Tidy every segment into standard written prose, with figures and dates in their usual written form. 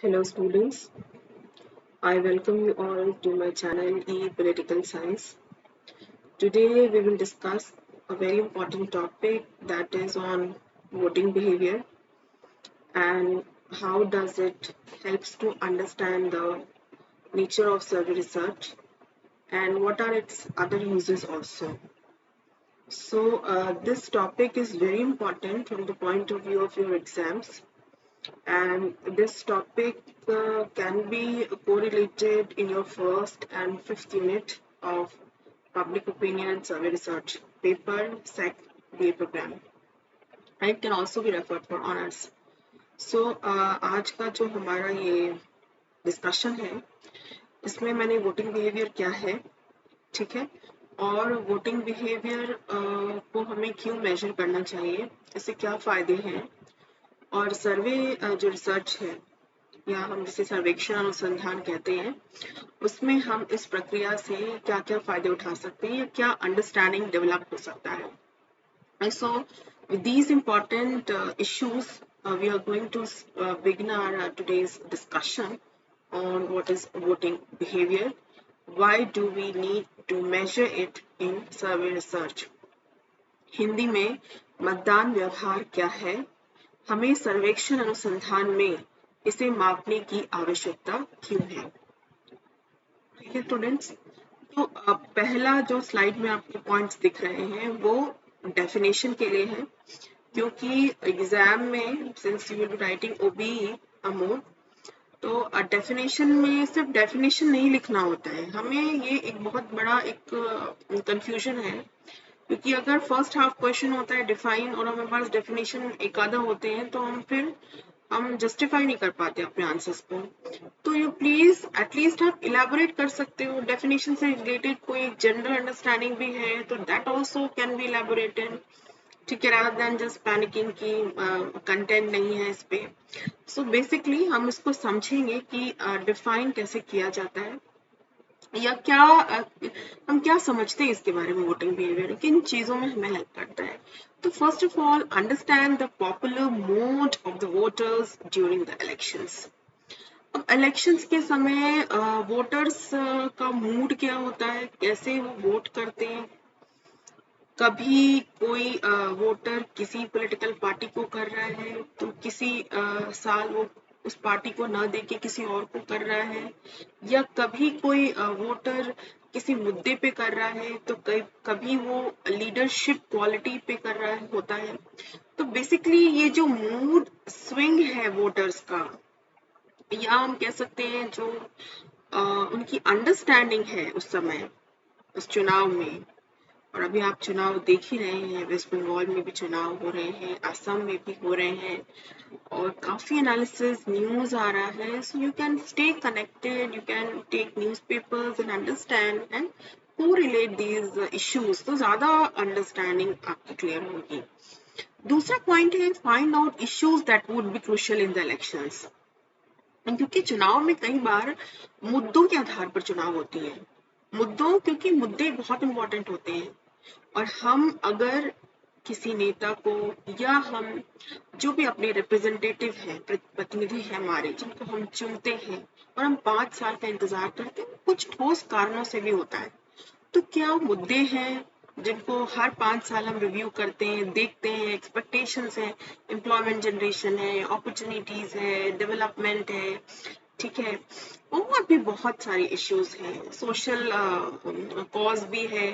Hello students, I welcome you all to my channel Political Science. Today we will discuss a very important topic that is on voting behavior and how does it helps to understand the nature of survey research and what are its other uses also. So this topic is very important from the point of view of your exams, and this topic can be correlated in your first and fifth unit of public opinion and survey research paper sec BA program, and it can also be referred for honors. So आज का जो हमारा ये discussion है इसमें मैंने voting behaviour क्या है, ठीक है, और वोटिंग बिहेवियर को हमें क्यों मेजर करना चाहिए, इससे क्या फायदे हैं, और सर्वे जो रिसर्च है या हम जिसे सर्वेक्षण अनुसंधान कहते हैं उसमें हम इस प्रक्रिया से क्या क्या फायदे उठा सकते हैं या क्या अंडरस्टैंडिंग डेवलप हो सकता है. So with these important issues we are going to begin our today's discussion on what is voting behavior, why do we need to measure it in survey research. Hindi में मतदान व्यवहार क्या है, हमें सर्वेक्षण अनुसंधान में इसे मापने की आवश्यकता क्यों है. ठीक है स्टूडेंट्स, तो पहला जो स्लाइड में आपको पॉइंट्स दिख रहे हैं वो डेफिनेशन के लिए है, क्योंकि एग्जाम में since you will be writing OBE अमोर, तो डेफिनेशन में सिर्फ डेफिनेशन नहीं लिखना होता है. हमें ये एक बहुत बड़ा एक कंफ्यूजन है, क्योंकि अगर फर्स्ट हाफ क्वेश्चन होता है डिफाइन और हमारे पास डेफिनेशन एक आधा होते हैं तो हम जस्टिफाई नहीं कर पाते अपने आंसर्स को. तो यू प्लीज एटलीस्ट आप इलेबोरेट कर सकते हो, डेफिनेशन से रिलेटेड कोई जनरल अंडरस्टैंडिंग भी है तो that also can be elaborated, ठीक है, rather than just panicking कि कंटेंट नहीं है इस पे. सो बेसिकली हम इसको समझेंगे कि डिफाइन कैसे किया जाता है या क्या हम क्या समझते हैं इसके बारे में, वोटिंग बिहेवियर किन चीजों में हमें हेल्प करता है. तो first of all understand the popular mode of the voters during the elections. अब इलेक्शंस के समय वोटर्स का मूड क्या होता है, कैसे वो वोट करते हैं. कभी कोई वोटर किसी पॉलिटिकल पार्टी को कर रहा है तो किसी साल वो उस पार्टी को ना देके किसी और को कर रहा है, या कभी कोई वोटर किसी मुद्दे पे कर रहा है तो कभी वो लीडरशिप क्वालिटी पे कर रहा है होता है. तो बेसिकली ये जो मूड स्विंग है वोटर्स का, या हम कह सकते हैं जो उनकी अंडरस्टैंडिंग है उस समय उस चुनाव में, और अभी आप चुनाव देख ही रहे हैं, वेस्ट बंगाल में भी चुनाव हो रहे हैं, असम में भी हो रहे हैं, और काफी एनालिसिस न्यूज आ रहा है. So you can stay connected, you can take newspapers and understand and correlate these issues, तो ज्यादा अंडरस्टैंडिंग आपकी क्लियर होगी. दूसरा पॉइंट है find out issues that would be crucial in the elections, क्योंकि चुनाव में कई बार मुद्दों के आधार पर चुनाव होती है. मुद्दों, क्योंकि मुद्दे बहुत इंपॉर्टेंट होते हैं, और हम अगर किसी नेता को या हम जो भी अपने रिप्रेजेंटेटिव हैं, प्रतिनिधि हैं हमारे, जिनको हम चुनते हैं और हम 5 साल का इंतजार करते हैं, कुछ ठोस कारणों से भी होता है. तो क्या मुद्दे हैं जिनको हर 5 साल हम रिव्यू करते हैं, देखते हैं, एक्सपेक्टेशंस हैं, एम्प्लॉयमेंट जनरेशन है, अपॉर्चुनिटीज है, डेवलपमेंट है, ठीक है, और भी बहुत सारे इश्यूज हैं, सोशल कॉज भी है.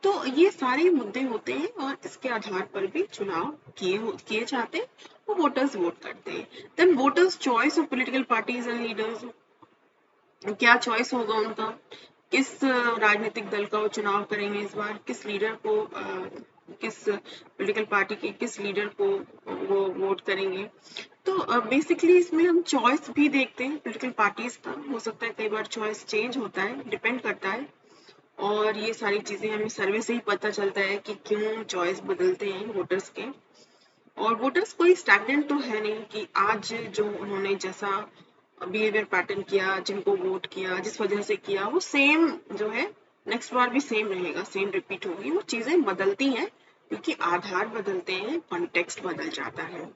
तो ये सारे मुद्दे होते हैं और इसके आधार पर भी चुनाव किए जाते हैं, वो वोटर्स वोट करते हैं. Then voters choice of political parties and leaders, क्या चॉइस होगा उनका, किस राजनीतिक दल का वो चुनाव करेंगे इस बार, किस लीडर को किस पॉलिटिकल पार्टी के किस लीडर को वो वोट करेंगे. तो बेसिकली इसमें हम चॉइस भी देखते हैं पॉलिटिकल पार्टीज का, हो सकता है कई बार चॉइस चेंज होता है, डिपेंड करता है, और ये सारी चीजें हमें सर्वे से ही पता चलता है कि क्यों चॉइस बदलते हैं वोटर्स के. और वोटर्स कोई स्टैग्नेंट तो है नहीं कि आज जो उन्होंने जैसा बिहेवियर पैटर्न किया, जिनको वोट किया, जिस वजह से किया, वो सेम जो है नेक्स्ट बार भी सेम रहेगा, सेम रिपीट होगी. वो चीजें बदलती हैं क्योंकि आधार बदलते हैं, कॉन्टेक्स्ट बदल जाता है.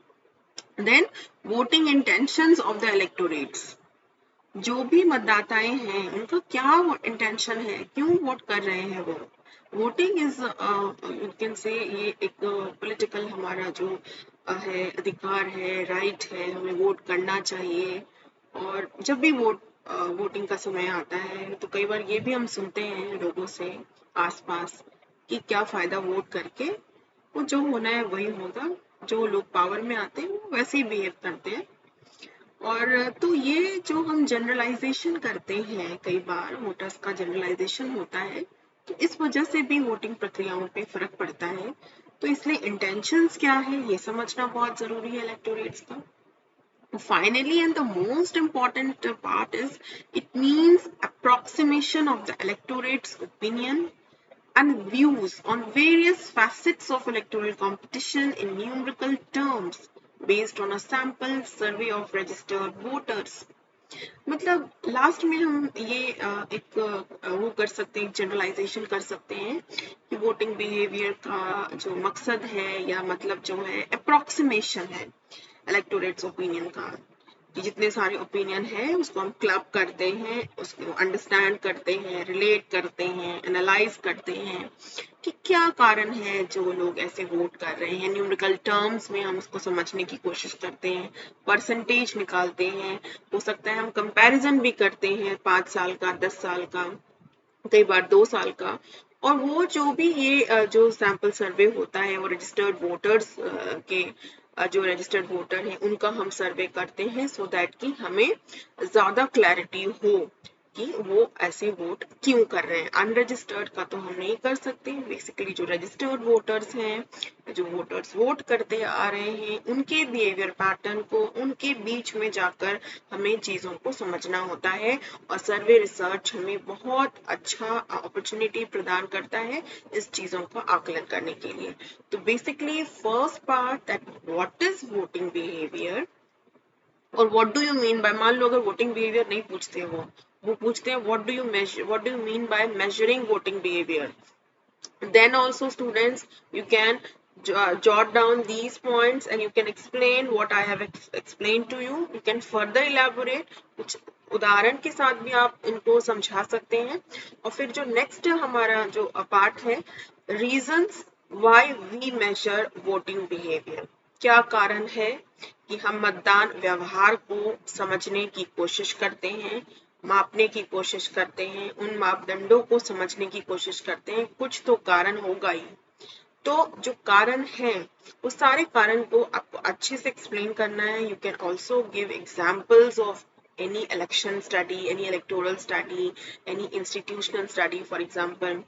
Then voting intentions of the electorates, जो भी मतदाताएं हैं उनका क्या इंटेंशन है, क्यों वोट कर रहे हैं वो। Voting is you can say ये एक पॉलिटिकल हमारा जो है अधिकार है, राइट है, हमें वोट करना चाहिए। और जब भी वोटिंग का समय आता है तो कई बार ये भी हम सुनते हैं लोगों से आसपास कि क्या फायदा वोट करके, वो जो होना है वही होगा, जो लोग पावर में आते हैं वो वैसे ही बिहेव करते हैं। और तो ये जो हम जनरलाइजेशन करते हैं, कई बार वोटर्स का जनरलाइजेशन होता है, तो इस वजह से भी वोटिंग प्रक्रियाओं पे फर्क पड़ता है। तो इसलिए इंटेंशंस क्या है ये समझना बहुत जरूरी है इलेक्टोरेट्स का। Finally, and the most important part is it means approximation of the electorate's opinion and views on various facets of electoral competition in numerical terms based on a sample survey of registered voters. मतलब last में हम ये वो कर सकते हैं, generalisation कर सकते हैं कि वोटिंग बिहेवियर का जो मकसद है या मतलब जो है अप्रोक्सीमेशन है इलेक्टोरेट्स ओपिनियन का, कि जितने सारे ओपिनियन है उसको हम क्लब करते हैं, उसको अंडरस्टैंड करते हैं, रिलेट करते हैं, एनालाइज करते हैं कि क्या कारण है जो लोग ऐसे वोट कर रहे हैं। न्यूमेरिकल टर्म्स में हम उसको समझने की कोशिश करते हैं, परसेंटेज निकालते हैं, हो सकता है हम कंपैरिजन भी करते हैं 5 साल का, 10 साल का, कई बार 2 साल का। और वो जो भी ये जो सैंपल सर्वे होता है वो रजिस्टर्ड वोटर्स के जो रजिस्टर्ड वोटर हैं उनका हम सर्वे करते हैं, सो दैट कि हमें ज्यादा क्लैरिटी हो कि वो ऐसे वोट क्यों कर रहे हैं। अनरजिस्टर्ड का तो हम नहीं कर सकते। बेसिकली जो रजिस्टर्ड वोटर्स हैं, जो वोटर्स वोट करते आ रहे हैं, उनके बिहेवियर पैटर्न को, उनके बीच में जाकर हमें चीजों को समझना होता है। और सर्वे रिसर्च हमें बहुत अच्छा अपॉर्चुनिटी प्रदान करता है इस चीजों का आकलन करने के लिए। तो basically first part that what is voting behaviour और what do you mean by, मान लो अगर वोटिंग बिहेवियर नहीं पूछते वो पूछते हैं what do you mean by measuring voting behaviour. Then also students, you can jot down these points and you can explain what I have explained to you. You can further elaborate, कुछ उदाहरण के साथ भी आप इनको समझा सकते हैं। और फिर जो नेक्स्ट हमारा जो पार्ट है, reasons why we measure voting behaviour, क्या कारण है कि हम मतदान व्यवहार को समझने की कोशिश करते हैं, मापने की कोशिश करते हैं, उन मापदंडों को समझने की कोशिश करते हैं। कुछ तो कारण होगा ही। तो जो कारण है उस सारे कारण को आपको अच्छे से एक्सप्लेन करना है। You can also give examples of any election study, any electoral study, any institutional study, for example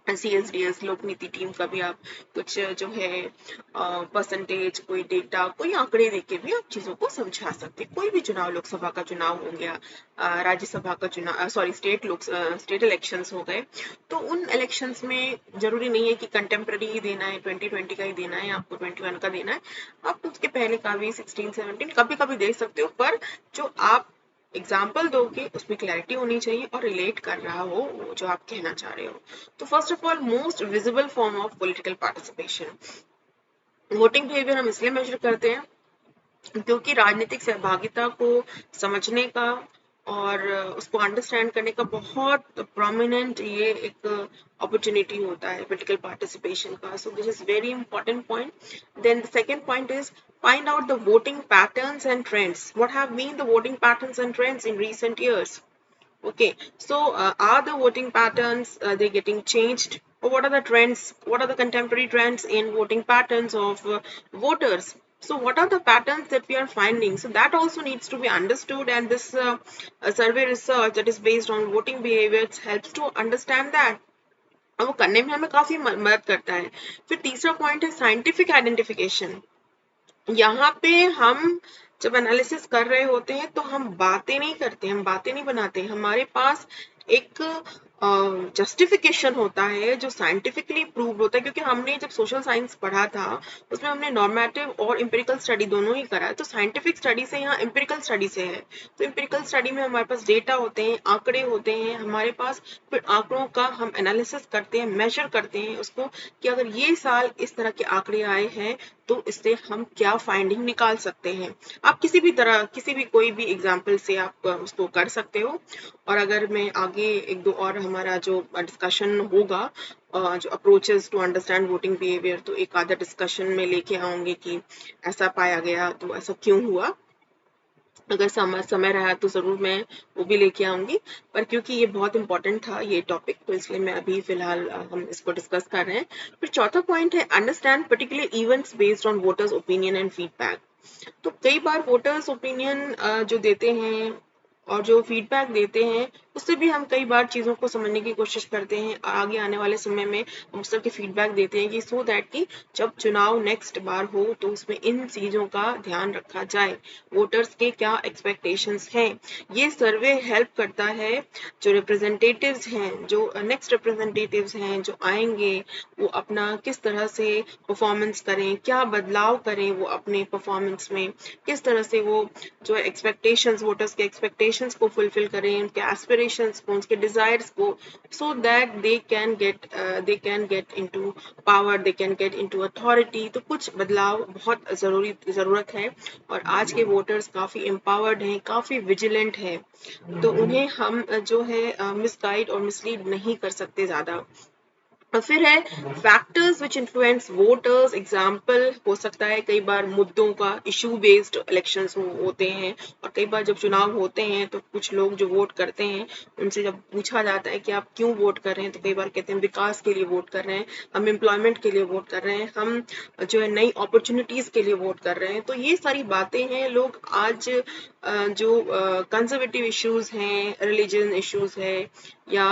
CSDS लोक नीति टीम का भी आप कुछ जो है परसेंटेज, कोई डेटा, कोई आंकड़े देके भी आप चीजों को समझा सकते हैं। कोई भी चुनाव, लोकसभा का चुनाव हो गया, राज्यसभा का चुनाव, सॉरी स्टेट इलेक्शंस हो गए, तो उन इलेक्शंस में जरूरी नहीं है कि कंटेम्प्रेरी ही देना है, 2020 का ही देना है, आपको 21 का देना है। आप उसके पहले का भी 16, 17 कभी कभी दे सकते हो, पर जो आप एग्जाम्पल दोगे उसमें क्लैरिटी होनी चाहिए और रिलेट कर रहा हो वो जो आप कहना चाह रहे हो। तो first of all, most visible form of political participation, voting behaviour हम इसलिए मेजर करते हैं क्योंकि राजनीतिक सहभागिता को समझने का और उसको अंडरस्टैंड करने का बहुत प्रोमिनेंट ये एक अपॉर्चुनिटी होता है पॉलिटिकल पार्टिसिपेशन का। So this is very important point. Then the second point is find out the voting patterns and trends. What have been the voting patterns and trends in recent years? Okay, so are the voting patterns they getting changed, or what are the trends? What are the contemporary trends in voting patterns of voters? So what are the patterns that we are finding? So that also needs to be understood, and this survey research that is based on voting behaviors helps to understand that. और वो करने में हमें काफी मदद करता है। फिर तीसरा पॉइंट है साइंटिफिक आइडेंटिफिकेशन। यहाँ पे हम जब एनालिसिस कर रहे होते हैं तो हम बातें नहीं करते, हम बातें नहीं बनाते, हमारे पास एक जस्टिफिकेशन होता है, जो साइंटिफिकली प्रूव होता है, क्योंकि हमने जब सोशल साइंस पढ़ा था उसमें हमने नॉर्मेटिव और एम्पिरिकल स्टडी दोनों ही करा है। तो साइंटिफिक स्टडी से यहाँ एम्पिरिकल स्टडी से है। तो एम्पिरिकल स्टडी में हमारे पास डेटा होते हैं, आंकड़े होते हैं हमारे पास, फिर आंकड़ों का हम एनालिसिस करते हैं, मेजर करते हैं उसको कि अगर ये साल इस तरह के आंकड़े आए हैं तो इससे हम क्या फाइंडिंग निकाल सकते हैं। आप किसी भी तरह, किसी भी कोई भी एग्जाम्पल से आप उसको कर सकते हो। और अगर मैं आगे एक दो और हमारा जो डिस्कशन होगा, जो approaches to understand voting behaviour, तो एक आधा डिस्कशन में लेके आऊंगी कि ऐसा पाया गया तो ऐसा क्यों हुआ। अगर समय रहा तो जरूर मैं वो भी लेके आऊंगी, पर क्योंकि ये बहुत इंपॉर्टेंट था ये टॉपिक, तो इसलिए मैं अभी फिलहाल हम इसको डिस्कस कर रहे हैं। फिर चौथा पॉइंट है understand particular events based on voters opinion and feedback. तो कई बार वोटर्स ओपिनियन जो देते हैं और जो फीडबैक देते हैं उससे भी हम कई बार चीज़ों को समझने की कोशिश करते हैं, और आगे आने वाले समय में हम उस तरह के फीडबैक देते हैं कि सो दैट कि जब चुनाव नेक्स्ट बार हो तो उसमें इन चीज़ों का ध्यान रखा जाए, वोटर्स के क्या एक्सपेक्टेशंस हैं। ये सर्वे हेल्प करता है जो रिप्रेजेंटेटिव्स हैं, जो नेक्स्ट रिप्रेजेंटेटिव्स हैं जो आएंगे, वो अपना किस तरह से परफॉर्मेंस करें, क्या बदलाव करें वो अपने परफॉर्मेंस में, किस तरह से वो जो एक्सपेक्टेशंस, वोटर्स के एक्सपेक्टेशंस को फुलफिल करें, उनके एस्पिरेशंस को, उनके डिजायर्स को, so that they can get into power, they can get into authority. तो कुछ बदलाव बहुत जरूरत है, और आज के वोटर्स काफी एम्पावर्ड हैं, काफी विजिलेंट हैं, तो उन्हें हम जो है मिसगाइड और मिसलीड नहीं कर सकते ज्यादा। और फिर है factors which influence voters. Example हो सकता है कई बार मुद्दों का, इशू बेस्ड इलेक्शंस होते हैं, और कई बार जब चुनाव होते हैं तो कुछ लोग जो वोट करते हैं उनसे जब पूछा जाता है कि आप क्यों वोट कर रहे हैं, तो कई बार कहते हैं विकास के लिए वोट कर रहे हैं, हम एम्प्लॉयमेंट के लिए वोट कर रहे हैं, हम जो है नई अपॉर्चुनिटीज के लिए वोट कर रहे हैं। तो ये सारी बातें हैं। लोग आज जो कंजर्वेटिव इश्यूज हैं, रिलीजन इश्यूज है, या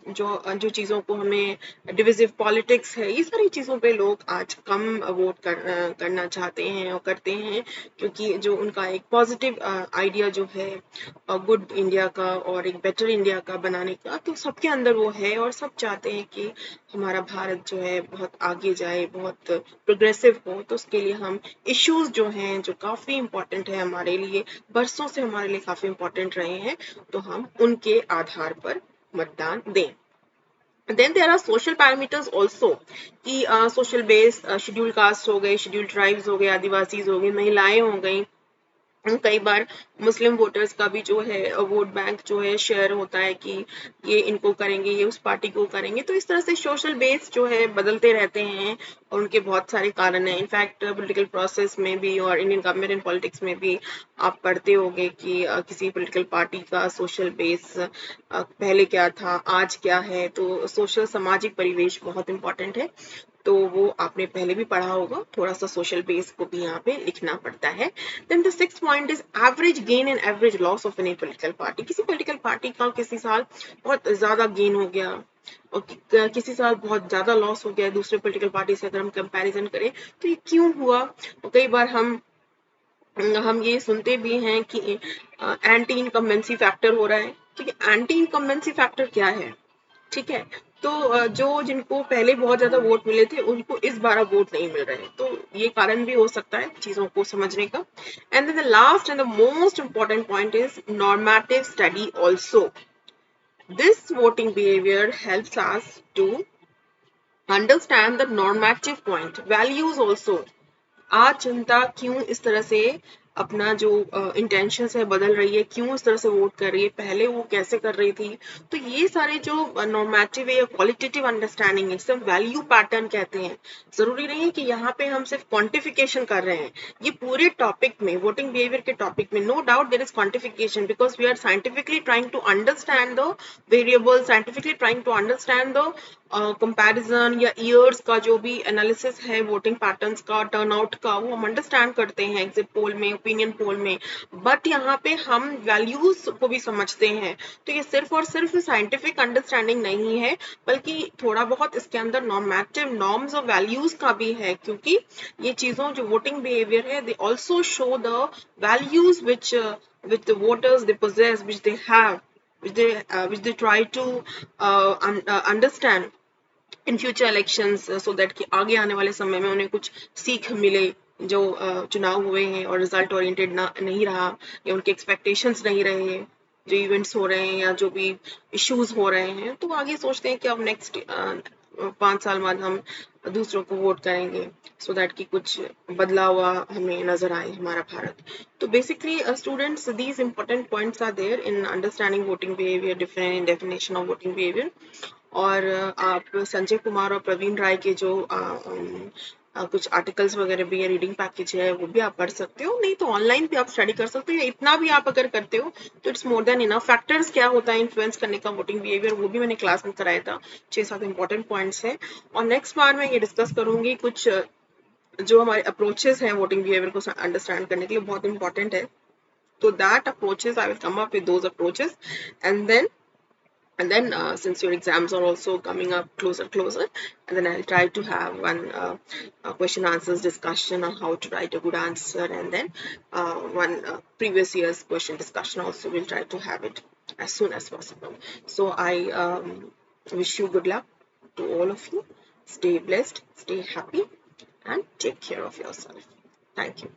जो चीज़ों को हमें डिविजिव पॉलिटिक्स है, ये सारी चीज़ों पे लोग आज कम वोट करना चाहते हैं और करते हैं, क्योंकि जो उनका एक पॉजिटिव आइडिया जो है गुड इंडिया का और एक बेटर इंडिया का बनाने का, तो सबके अंदर वो है, और सब चाहते हैं कि हमारा भारत जो है बहुत आगे जाए, बहुत प्रोग्रेसिव हो। तो उसके लिए हम इश्यूज जो हैं, जो काफ़ी इम्पोर्टेंट है हमारे लिए, बरसों से हमारे लिए काफ़ी इम्पोर्टेंट रहे हैं, तो हम उनके आधार पर मतदान दें। Then there are social parameters also, कि सोशल बेस, शेड्यूल कास्ट हो गए, शेड्यूल ट्राइब्स हो गए, आदिवासीज हो गए, महिलाएं हो गई। कई बार मुस्लिम वोटर्स का भी जो है वोट बैंक जो है शेयर होता है कि ये इनको करेंगे, ये उस पार्टी को करेंगे। तो इस तरह से सोशल बेस जो है बदलते रहते हैं, और उनके बहुत सारे कारण हैं। इनफैक्ट पॉलिटिकल प्रोसेस में भी और इंडियन गवर्नमेंट एंड पॉलिटिक्स में भी आप पढ़ते होंगे कि किसी पॉलिटिकल पार्टी का सोशल बेस पहले क्या था, आज क्या है। तो सोशल, सामाजिक परिवेश बहुत इंपॉर्टेंट है, तो वो आपने पहले भी पढ़ा होगा। थोड़ा सा सोशल बेस को भी यहाँ पे लिखना पड़ता है। Then the sixth point is average gain and average loss of any political party. किसी पॉलिटिकल पार्टी का किसी साल बहुत ज्यादा गेन हो गया और किसी साल बहुत ज्यादा लॉस हो गया दूसरे पॉलिटिकल पार्टी से, अगर हम कंपैरिजन करें तो ये क्यों हुआ। और कई बार हम ये सुनते भी हैं कि एंटी इनकम्बेंसी फैक्टर हो रहा है। तो ये एंटी इनकम्बेंसी फैक्टर क्या है, ठीक है। तो जो जिनको पहले बहुत ज्यादा वोट मिले थे उनको इस बार वोट नहीं मिल रहे, तो ये कारण भी हो सकता है चीजों को समझने का। And then the last and the most important point is normative study also. This voting behaviour helps us to understand the normative point values also. आज जनता क्यों इस तरह से अपना जो इंटेंशन है बदल रही है, क्यों इस तरह से वोट कर रही है, पहले वो कैसे कर रही थी। तो ये सारे जो नॉर्मेटिव या क्वालिटेटिव अंडरस्टैंडिंग है, सब वैल्यू पैटर्न कहते हैं। जरूरी नहीं है कि यहाँ पे हम सिर्फ क्वांटिफिकेशन कर रहे हैं। ये पूरे टॉपिक में, वोटिंग बिहेवियर के टॉपिक में, no doubt there is quantification, because we are scientifically trying to understand the variable, scientifically trying to understand the comparison या ईयर्स का जो भी एनालिसिस है वोटिंग पैटर्न्स का, टर्नआउट का, वो हम अंडरस्टैंड करते हैं एग्जिट पोल में, ओपिनियन पोल में। बट यहाँ पे हम वैल्यूज को भी समझते हैं। तो ये सिर्फ और सिर्फ साइंटिफिक अंडरस्टैंडिंग नहीं है, बल्कि थोड़ा बहुत इसके अंदर नॉर्मेटिव नॉर्म्स और वैल्यूज का भी है, क्योंकि ये चीजों जो वोटिंग बिहेवियर है, they also show the values which the voters they possess, which they have, which they try to understand in future elections so that कि आगे आने वाले समय में उन्हें कुछ सीख मिले जो चुनाव हुए हैं और रिजल्ट ओरिएंटेड ना नहीं रहा या उनके एक्सपेक्टेशंस नहीं रहे, जो इवेंट्स हो रहे हैं या जो भी इश्यूज हो रहे हैं, तो आगे सोचते हैं कि अब नेक्स्ट 5 साल बाद हम दूसरों को वोट करेंगे सो दैट कि कुछ बदला हुआ हमें नजर आए हमारा भारत. तो basically students, these important points are there in understanding voting behavior, different definition of voting behavior. और आप संजय कुमार और प्रवीण राय के जो कुछ आर्टिकल्स वगैरह भी है, रीडिंग पैकेज है, वो भी आप पढ़ सकते हो. नहीं तो ऑनलाइन भी आप स्टडी कर सकते हो. इतना भी आप अगर करते हो तो it's more than enough. Factors क्या होता है इन्फ्लुएंस करने का वोटिंग बिहेवियर, वो भी मैंने क्लास में कराया था. 6-7 इंपॉर्टेंट पॉइंट्स है. और नेक्स्ट बार मैं ये डिस्कस करूंगी कुछ जो हमारे अप्रोचेस हैं वोटिंग बिहेवियर को अंडरस्टैंड करने के लिए, बहुत इंपॉर्टेंट है. तो that approaches I will come up with those approaches. And then since your exams are also coming up closer, and then I'll try to have one question answers discussion on how to write a good answer, and then one previous year's question discussion also we'll try to have it as soon as possible. So I wish you good luck to all of you. Stay blessed, stay happy, and take care of yourself. Thank you.